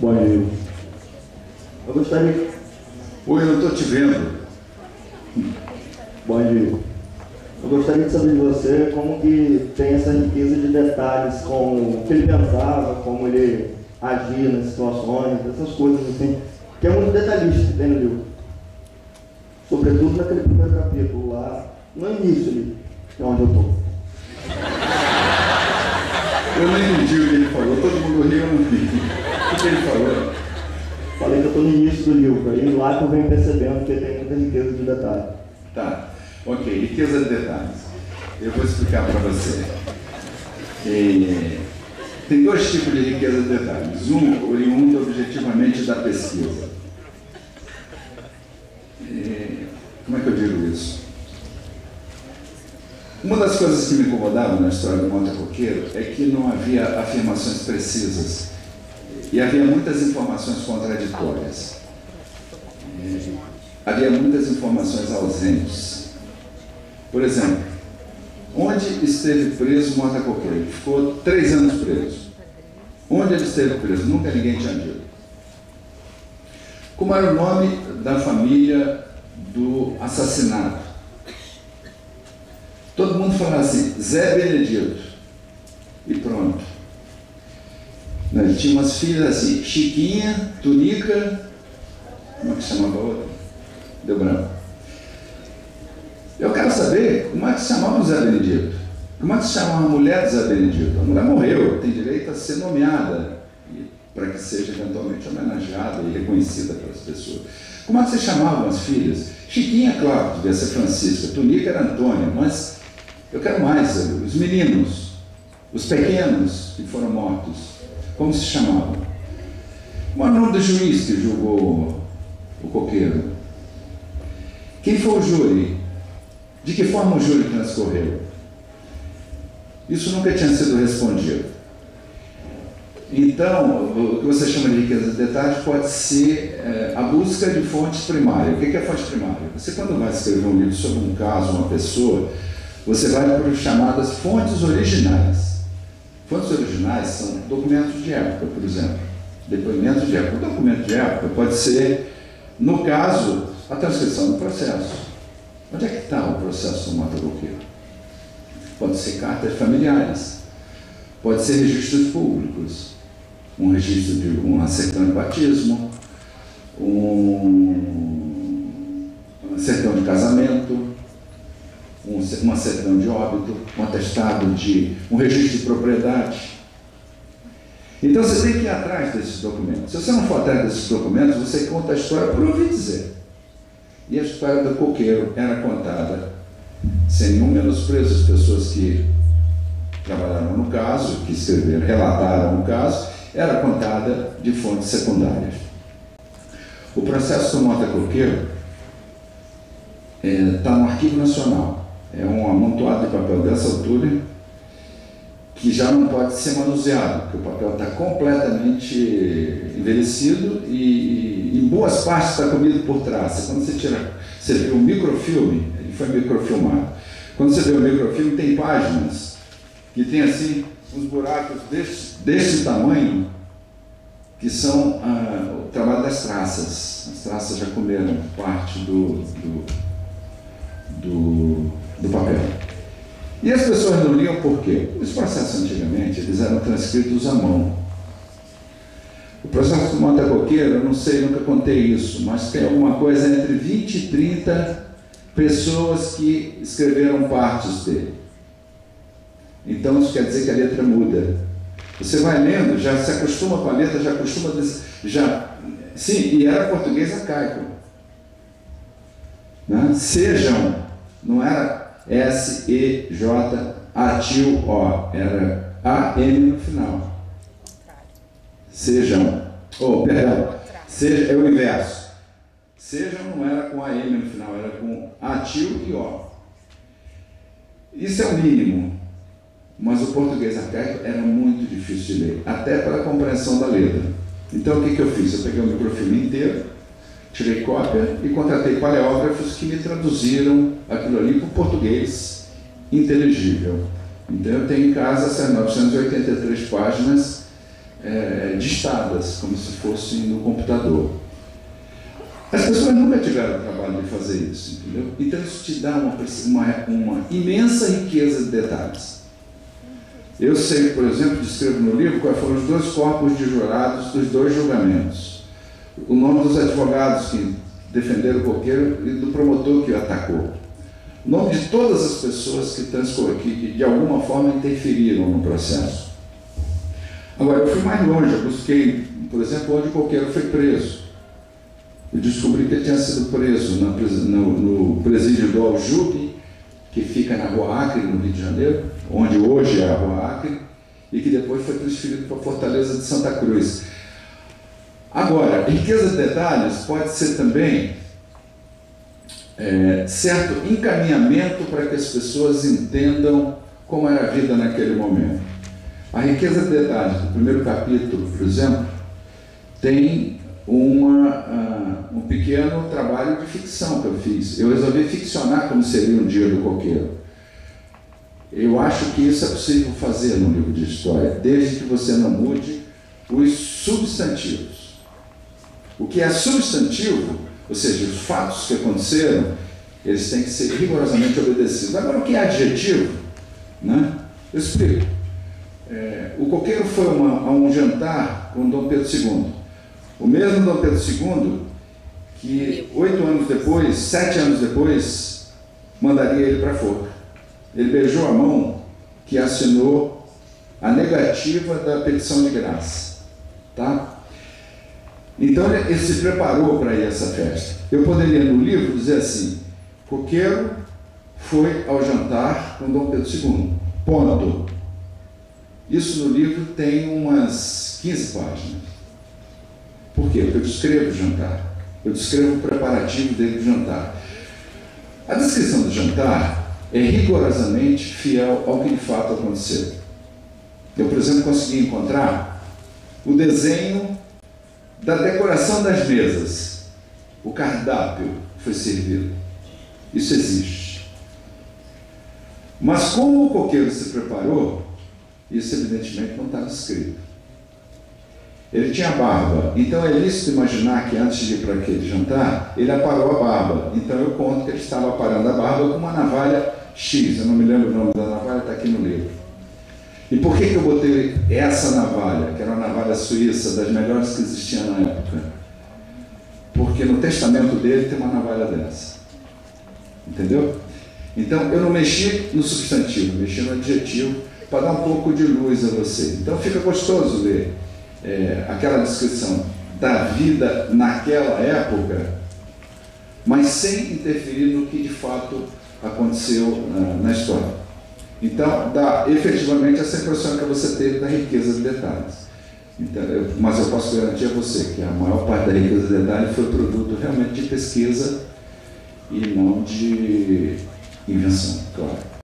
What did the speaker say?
Bom dia. Eu gostaria... Oi, eu não estou te vendo. Bom dia. Eu gostaria de saber de você como que tem essa riqueza de detalhes, com o que ele pensava, como ele agia nas situações, essas coisas assim, que é muito detalhista que tem no livro. Sobretudo naquele primeiro capítulo lá, no início ali, que é onde eu estou. Eu não entendi o que ele falou, todo mundo riu, eu não vi. O que ele falou? Falei que eu estou no início do livro, aí lá que eu venho percebendo que ele tem muita riqueza de detalhes. Tá, ok, riqueza de detalhes. Eu vou explicar para você. Tem dois tipos de riqueza de detalhes. Um oriundo objetivamente da pesquisa. Como é que eu digo isso? Uma das coisas que me incomodavam na história do Monte Coqueiro é que não havia afirmações precisas e havia muitas informações contraditórias. Havia muitas informações ausentes. Por exemplo, onde esteve preso o Monte Coqueiro? Ele ficou 3 anos preso. Onde ele esteve preso? Nunca ninguém tinha dito. Como era o nome da família do assassinato? Todo mundo falava assim, Zé Benedito. E pronto. Ele tinha umas filhas assim, Chiquinha, Tunica, como é que chamava a outra? Deu branco. Eu quero saber como é que se chamava o Zé Benedito. Como é que se chamava a mulher do Zé Benedito? A mulher morreu, tem direito a ser nomeada, para que seja eventualmente homenageada e reconhecida pelas pessoas. Como é que se chamavam as filhas? Chiquinha, claro, devia ser Francisca, Tunica era Antônia, mas eu quero mais, os meninos, os pequenos que foram mortos, como se chamavam? Qual é o nome do juiz que julgou o Coqueiro? Quem foi o júri? De que forma o júri transcorreu? Isso nunca tinha sido respondido. Então, o que você chama de riqueza de detalhes pode ser a busca de fontes primárias. O que é fonte primária? Você, quando vai escrever um livro sobre um caso, uma pessoa, você vai por chamadas fontes originais. Fontes originais são documentos de época, por exemplo. Depoimentos de época. Um documento de época pode ser, no caso, a transcrição do processo. Onde é que está o processo do Monte Coqueiro? Pode ser cartas familiares. Pode ser registros públicos. Um registro de uma certidão de batismo, uma certidão de casamento, uma certidão de óbito, um atestado de um registro de propriedade. Então você tem que ir atrás desses documentos. Se você não for atrás desses documentos, você conta a história por ouvir dizer. E a história do Coqueiro era contada sem nenhum menosprezo às pessoas que trabalharam no caso, que escreveram, relataram o caso, era contada de fontes secundárias. O processo do Monte Coqueiro está no Arquivo Nacional. É um amontoado de papel dessa altura que já não pode ser manuseado, porque o papel está completamente envelhecido e em boas partes está comido por traça. Quando você vê um microfilme, ele foi microfilmado. Quando você vê o microfilme, tem páginas que tem assim uns buracos desse tamanho, que são o trabalho das traças. As traças já comeram parte do papel. E as pessoas não liam por quê? Os processos antigamente eles eram transcritos à mão. O processo do Monte Coqueiro, eu não sei, nunca contei isso, mas tem alguma coisa entre 20 e 30 pessoas que escreveram partes dele. Então isso quer dizer que a letra muda. Você vai lendo, já se acostuma com a letra, já acostuma... Sim, e era português arcaico. Né? Sejam, não era S-E-J-A-T-I-O, era A-M no final. Sejam, perdão, seja, é o inverso. Sejam não era com A-M no final, era com A-T-I e O. Isso é o mínimo. Mas o português arcaico era muito difícil de ler, até pela compreensão da letra. Então o que eu fiz? Eu peguei o microfilme inteiro, tirei cópia e contratei paleógrafos que me traduziram aquilo ali para o português inteligível. Então eu tenho em casa essas 983 páginas listadas, como se fossem no computador. As pessoas nunca tiveram o trabalho de fazer isso, entendeu? Então isso te dá uma imensa riqueza de detalhes. Eu sei, por exemplo, descrevo no livro quais foram os 2 corpos de jurados dos 2 julgamentos. O nome dos advogados que defenderam o coqueiro e do promotor que o atacou. O nome de todas as pessoas que de alguma forma interferiram no processo. Agora, eu fui mais longe, eu busquei, por exemplo, onde o coqueiro foi preso. Eu descobri que ele tinha sido preso no presídio do Aljube, que fica na Rua Acre, no Rio de Janeiro, onde hoje é a Rua Acre, e que depois foi transferido para a Fortaleza de Santa Cruz. Agora, riqueza de detalhes pode ser também certo encaminhamento para que as pessoas entendam como era a vida naquele momento. A riqueza de detalhes do primeiro capítulo, por exemplo, tem um pequeno trabalho de ficção que eu fiz. Eu resolvi ficcionar como seria um dia do coqueiro. Eu acho que isso é possível fazer no livro de história, desde que você não mude os substantivos. O que é substantivo, ou seja, os fatos que aconteceram, eles têm que ser rigorosamente obedecidos. Agora, o que é adjetivo? Né? Eu explico. O coqueiro foi a um jantar com Dom Pedro II. O mesmo Dom Pedro II que 7 anos depois, mandaria ele para a forca. Ele beijou a mão que assinou a negativa da petição de graça. Tá? Então ele se preparou para ir a essa festa. Eu poderia no livro dizer assim: coqueiro foi ao jantar com Dom Pedro II. Ponto. Isso no livro tem umas 15 páginas. Por quê? Porque eu descrevo o jantar. Eu descrevo o preparativo dele do jantar. A descrição do jantar é rigorosamente fiel ao que de fato aconteceu. Eu, por exemplo, consegui encontrar o desenho da decoração das mesas. O cardápio foi servido. Isso existe. Mas como o coqueiro se preparou, isso evidentemente não está escrito. Ele tinha barba, então é lícito imaginar que antes de ir para aquele jantar, ele aparou a barba. Então eu conto que ele estava aparando a barba com uma navalha X, eu não me lembro o nome da navalha, está aqui no livro. E por que eu botei essa navalha, que era uma navalha suíça, das melhores que existiam na época? Porque no testamento dele tem uma navalha dessa. Entendeu? Então eu não mexi no substantivo, mexi no adjetivo, para dar um pouco de luz a você. Então fica gostoso ler aquela descrição da vida naquela época, mas sem interferir no que de fato aconteceu na história. Então dá efetivamente essa impressão que você teve da riqueza de detalhes. Então, mas eu posso garantir a você que a maior parte da riqueza de detalhes foi produto realmente de pesquisa e não de invenção, claro.